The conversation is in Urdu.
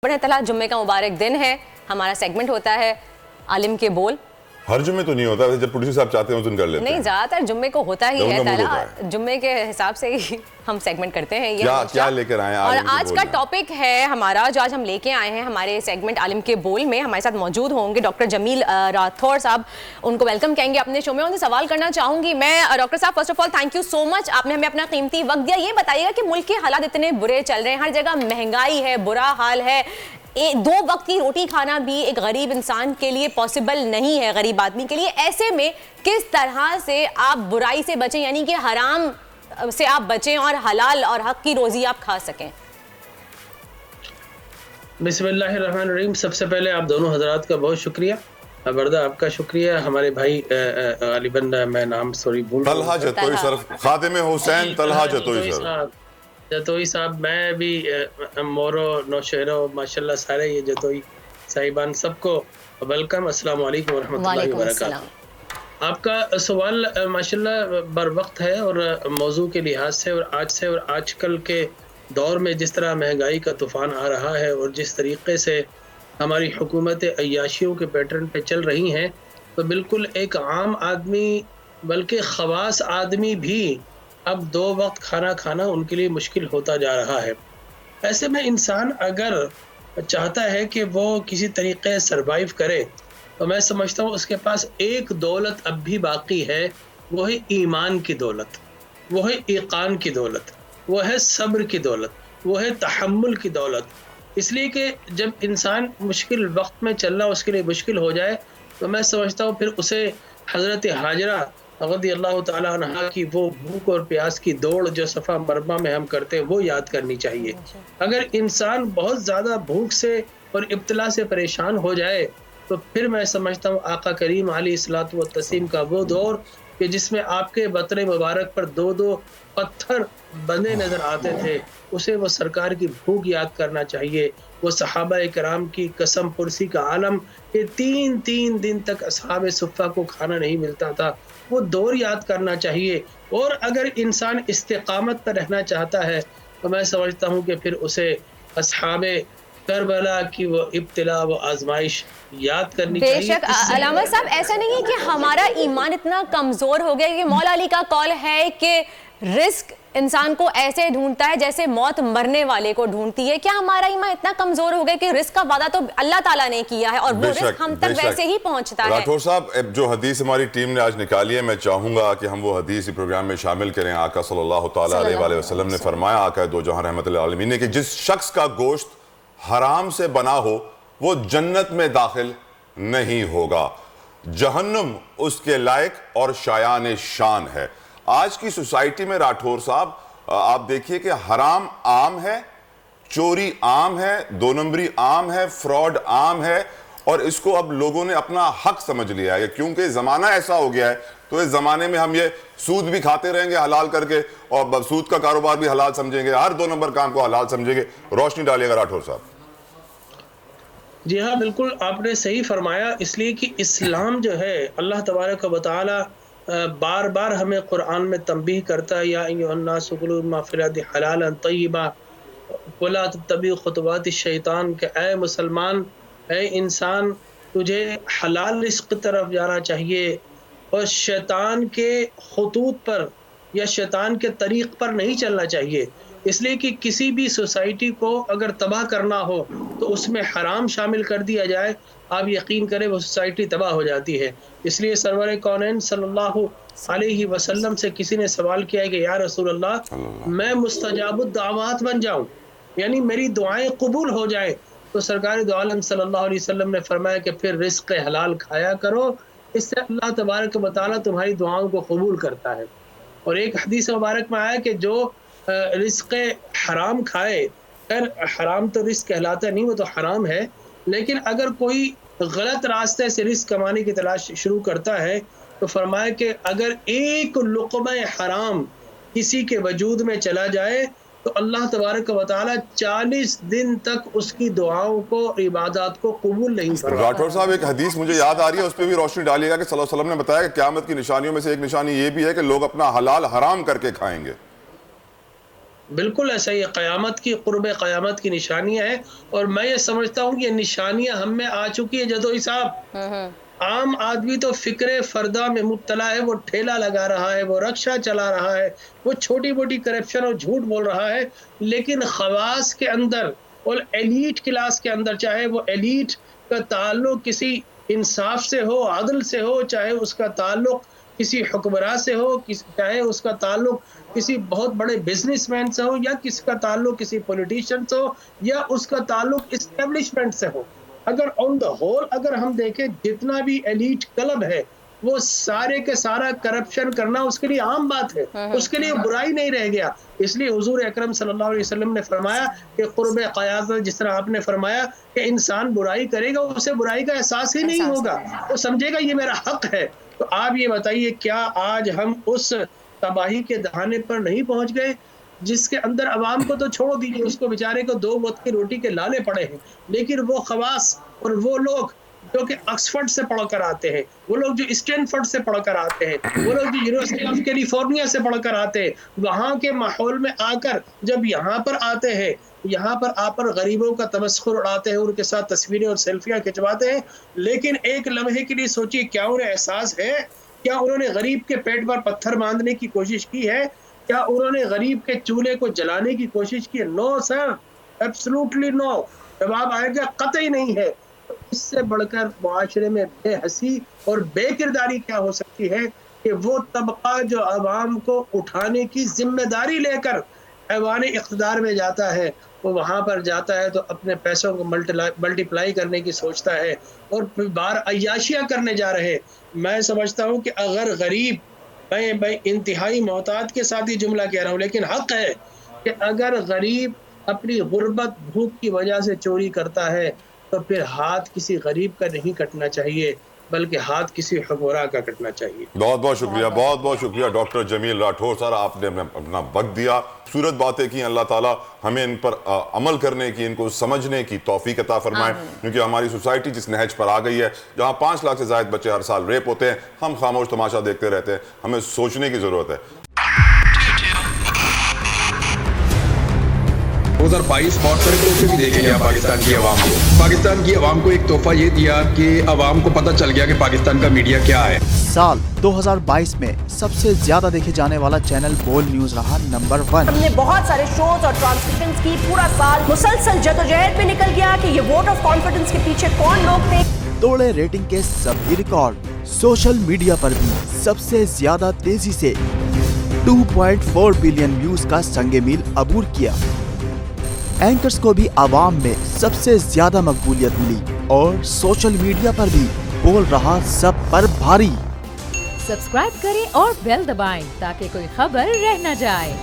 بڑے طلع جمعے کا مبارک دن ہے. ہمارا سیگمنٹ ہوتا ہے عالم کے بول. ہر جمعے تو نہیں ہوتا، جب پروڈیوسر صاحب چاہتے ہیں اس دن کر لیتے ہیں. نہیں، زیادہ تر جمعے کو ہوتا ہی ہے طلع. جمعے کے حساب سے ہی ہم سیگمنٹ کرتے ہیں. کیا لے کر آئے ہیں اور آج کا ٹاپک ہے ہمارا جو آج ہم لے کے آئے ہیں ہمارے سیگمنٹ عالم کے بول میں. ہمارے ساتھ موجود ہوں گے ڈاکٹر جمیل راتھور صاحب. ان کو ویلکم کہیں گے اپنے شو میں. ان سے سوال کرنا چاہوں گی میں. ڈاکٹر صاحب first of all thank you so much, آپ نے ہمیں اپنا قیمتی وقت دیا. یہ بتائیے گا کہ ملک کے حالات اتنے برے چل رہے ہیں، ہر جگہ مہنگائی ہے، برا حال ہے، 2 وقت کی روٹی کھانا بھی ایک غریب انسان کے لیے پاسبل نہیں ہے، غریب آدمی کے لیے. ایسے میں کس طرح سے آپ برائی سے بچیں، یعنی کہ حرام سے آپ بچیں اور حلال اور حق کی روزی آپ کھا سکیں؟ بسم اللہ الرحمن الرحیم. سب سے پہلے آپ دونوں حضرات کا بہت شکریہ. بردہ آپ کا شکریہ. ہمارے بھائی غالباً میں نام سوری بھول رہا ہوں، طلحہ جتوئی سر، خادم حسین طلحہ جتوئی سر. جتوئی صاحب، میں بھی مورو نوشہرو ماشاءاللہ سارے یہ جتوئی صاحبان سب کو ویلکم. السلام علیکم ورحمۃ اللہ وبرکاتہ. آپ کا سوال ماشاءاللہ بر وقت ہے اور موضوع کے لحاظ سے اور آج کل کے دور میں جس طرح مہنگائی کا طوفان آ رہا ہے اور جس طریقے سے ہماری حکومت عیاشیوں کے پیٹرن پہ چل رہی ہیں، تو بالکل ایک عام آدمی بلکہ خواص آدمی بھی اب 2 وقت کھانا کھانا ان کے لیے مشکل ہوتا جا رہا ہے. ایسے میں انسان اگر چاہتا ہے کہ وہ کسی طریقے سروائیو کرے، تو میں سمجھتا ہوں اس کے پاس ایک دولت اب بھی باقی ہے، وہ ہے ایمان کی دولت، وہ ہے ایقان کی دولت، وہ ہے صبر کی دولت، وہ ہے تحمل کی دولت. اس لیے کہ جب انسان مشکل وقت میں چلنا اس کے لیے مشکل ہو جائے، تو میں سمجھتا ہوں پھر اسے حضرت ہاجرہ رضی اللہ تعالیٰ عنہا کی وہ بھوک اور پیاس کی دوڑ جو صفا مرمہ میں ہم کرتے ہیں وہ یاد کرنی چاہیے. اگر انسان بہت زیادہ بھوک سے اور ابتلا سے پریشان ہو جائے، تو پھر میں سمجھتا ہوں آقا کریم علیہ الصلوۃ والتسلیم کا وہ دور کہ جس میں آپ کے بطن مبارک پر 2 پتھر بندے نظر آتے تھے، اسے وہ سرکار کی بھوک یاد کرنا چاہیے. وہ صحابہ کرام کی قسم پرسی کا عالم کہ 3 دن تک اصحاب صفہ کو کھانا نہیں ملتا تھا، وہ دور یاد کرنا چاہیے. اور اگر انسان استقامت پر رہنا چاہتا ہے تو میں سمجھتا ہوں کہ پھر اسے اصحاب کربلا کی وہ ابتلا، وہ آزمائش یاد کرنی چاہیے. بے شک علامہ صاحب، ایسا نہیں ہے کہ ہمارا ایمان اتنا کمزور ہو گیا. یہ مولا علی کا قول ہے کہ رزق انسان کو ایسے ڈھونڈتا ہے جیسے موت مرنے والے کو ڈھونڈتی ہے. کیا ہمارا ایمان اتنا کمزور ہو گیا کہ رزق کا وعدہ تو اللہ تعالیٰ نے کیا ہے اور وہ رزق ہم تک ویسے ہی پہنچتا ہے؟ راٹھور صاحب، جو حدیث ہماری ٹیم نے آج نکالی ہے، میں چاہوں گا کہ ہم وہ حدیث اس پروگرام میں شامل کریں. آقا صلی اللہ تعالیٰ علیہ وآلہ وسلم نے فرمایا، آقا دو جہاں رحمت اللہ عالمین نے، کہ جس شخص کا گوشت حرام سے بنا ہو وہ جنت میں داخل نہیں ہوگا، جہنم اس کے لائق اور شایان شان ہے. آج کی سوسائٹی میں راٹھور صاحب آپ دیکھیے کہ حرام عام ہے، چوری عام ہے، 2 نمبری عام ہے، فراڈ عام ہے، اور اس کو اب لوگوں نے اپنا حق سمجھ لیا ہے. کیونکہ زمانہ ایسا ہو گیا ہے تو اس زمانے میں ہم یہ سود بھی کھاتے رہیں گے حلال کر کے، اور سود کا کاروبار بھی حلال سمجھیں گے، ہر 2 نمبر کام کو حلال سمجھیں گے. روشنی ڈالیے گا راٹھور صاحب. جی ہاں، بالکل آپ نے صحیح فرمایا. اس لیے کہ اسلام جو ہے اللہ تبارک و تعالی بار بار ہمیں قرآن میں تنبیہ کرتا ہے، یا ایھا الناس کلوا مما فی الارض حلالا طیبا ولا تتبعوا خطوات الشیطان، کہ اے مسلمان، اے انسان، تجھے حلال رزق کی طرف جانا چاہیے اور شیطان کے خطوط پر یا شیطان کے طریق پر نہیں چلنا چاہیے. اس لیے کہ کسی بھی سوسائٹی کو اگر تباہ کرنا ہو تو اس میں حرام شامل کر دیا جائے، آپ یقین کریں وہ سوسائٹی تباہ ہو جاتی ہے. اس لیے سرور کونین صلی اللہ علیہ وسلم سے کسی نے سوال کیا ہے کہ یا رسول اللہ، میں مستجاب الدعوات بن جاؤں، یعنی میری دعائیں قبول ہو جائیں. تو سرکار دو عالم صلی اللہ علیہ وسلم نے فرمایا کہ پھر رزق حلال کھایا کرو، اس سے اللہ تبارک و تعالیٰ تمہاری دعاؤں کو قبول کرتا ہے. اور ایک حدیث مبارک میں آیا کہ جو رزق حرام کھائے، خیر حرام تو رزق کہلاتا نہیں، وہ تو حرام ہے، لیکن اگر کوئی غلط راستے سے رزق کمانے کی تلاش شروع کرتا ہے تو فرمایا کہ اگر ایک لقمہ حرام کسی کے وجود میں چلا جائے تو اللہ تبارک و تعالیٰ 40 دن تک اس کی دعاؤں کو، عبادات کو قبول نہیں فرماتا. راٹھور صاحب، ایک حدیث مجھے یاد آ رہی ہے، اس پہ بھی روشنی ڈالیے گا کہ صلی اللہ علیہ وسلم نے بتایا کہ قیامت کی نشانیوں میں سے ایک نشانی یہ بھی ہے کہ لوگ اپنا حلال حرام کر کے کھائیں گے. بالکل ایسا ہی قیامت کی قرب قیامت کی نشانیاں ہیں، اور میں یہ سمجھتا ہوں کہ یہ نشانیاں ہم میں آ چکی ہے جدوئی صاحب. عام آدمی تو فکر فردا میں مبتلا ہے، وہ ٹھیلا لگا رہا ہے، وہ رکشہ چلا رہا ہے، وہ چھوٹی موٹی کرپشن اور جھوٹ بول رہا ہے، لیکن خواص کے اندر اور ایلیٹ کلاس کے اندر، چاہے وہ ایلیٹ کا تعلق کسی انصاف سے ہو، عدل سے ہو، چاہے اس کا تعلق کسی حکمراں سے ہو، چاہے اس کا تعلق کسی بہت بڑے بزنس مین سے ہو، یا کسی کا تعلق کسی پولیٹیشین سے ہو، یا اس کا تعلق اسٹیبلشمنٹ سے ہو، اگر آن دا ہول اگر ہم دیکھیں جتنا بھی ایلیٹ کلب ہے وہ سارے کے سارا کرپشن کرنا اس کے لیے عام بات ہے، اس کے لیے برائی نہیں رہ گیا. اس لیے حضور اکرم صلی اللہ علیہ وسلم نے فرمایا کہ قرب قیامت، جس طرح آپ نے فرمایا کہ انسان برائی کرے گا اسے برائی کا احساس ہی نہیں ہوگا، وہ سمجھے گا یہ میرا حق ہے. تو آپ یہ بتائیے کیا آج ہم اس تباہی کے دہانے پر نہیں پہنچ گئے جس کے اندر عوام کو تو چھوڑ دیجیے، اس کو بیچارے کو 2 وقت کی روٹی کے لالے پڑے ہیں، لیکن وہ خواص اور وہ لوگ جو کہ آکسفورڈ سے پڑھ کر آتے ہیں، وہ لوگ جو اسٹینفورڈ سے پڑھ کر آتے ہیں، وہ لوگ جو یونیورسٹی آف کیلیفورنیا سے پڑھ کر آتے ہیں، وہاں کے ماحول میں آ کر جب یہاں پر آتے ہیں، یہاں پر آ کر غریبوں کا تمسخر اڑاتے ہیں، ان کے ساتھ تصویریں اور سیلفیاں کھنچواتے ہیں، لیکن ایک لمحے کے لیے سوچیے کیا انہیں احساس ہے؟ کیا انہوں نے غریب کے پیٹ پر پتھر باندھنے کی کوشش کی ہے؟ کیا انہوں نے غریب کے چولہے کو جلانے کی کوشش کی ہے؟ نو سر، ایبسلوٹلی نو. جواب آئے گا قطعی نہیں ہے. اس سے بڑھ کر معاشرے میں بے حسی اور بے کرداری کیا ہو سکتی ہے کہ وہ طبقہ جو عوام کو اٹھانے کی ذمہ داری لے کر ایوان اقتدار میں جاتا ہے، وہ وہاں پر جاتا ہے تو اپنے پیسوں کو ملٹیپلائی کرنے کی سوچتا ہے اور پھر بار عیاشیاں کرنے جا رہے. میں سمجھتا ہوں کہ اگر غریب، میں انتہائی محتاط کے ساتھ یہ جملہ کہہ رہا ہوں لیکن حق ہے کہ اگر غریب اپنی غربت بھوک کی وجہ سے چوری کرتا ہے تو پھر ہاتھ کسی غریب کا نہیں کٹنا چاہیے بلکہ ہاتھ کسی حکمراں کا کٹنا چاہیے. بہت بہت شکریہ، بہت بہت شکریہ ڈاکٹر جمیل راٹھور صاحب، آپ نے اپنا وقت دیا، صورت باتیں کی. اللہ تعالیٰ ہمیں ان پر عمل کرنے کی، ان کو سمجھنے کی توفیق عطا فرمائے، کیونکہ ہماری سوسائٹی جس نہج پر آ گئی ہے جہاں 5 لاکھ سے زائد بچے ہر سال ریپ ہوتے ہیں، ہم خاموش تماشا دیکھتے رہتے ہیں. ہمیں سوچنے کی ضرورت ہے. 2022 بہت سارے تحفے بھی دیکھیں گے پاکستان کی عوام کو. پاکستان کی عوام کو ایک تحفہ یہ دیا کہ عوام کو پتہ چل گیا کہ پاکستان کا میڈیا کیا ہے. سال 2022 میں سب سے زیادہ دیکھے جانے والا چینل بول نیوز رہا نمبر 1. ہم نے بہت سارے شوز اور ٹرانسمیشنز کی، پورا سال مسلسل جدوجہد میں نکل گیا کہ یہ ووٹ آف کانفیڈنس کے پیچھے کون لوگ تھے. توڑے ریٹنگ کے سبھی ریکارڈ. سوشل میڈیا پر بھی سب سے زیادہ تیزی سے 2.4 بلین ویوز کا سنگ میل عبور کیا. اینکرز کو بھی عوام میں سب سے زیادہ مقبولیت ملی اور سوشل میڈیا پر بھی بول رہا سب پر بھاری. سبسکرائب کریں اور بیل دبائیں تاکہ کوئی خبر رہ نہ جائے.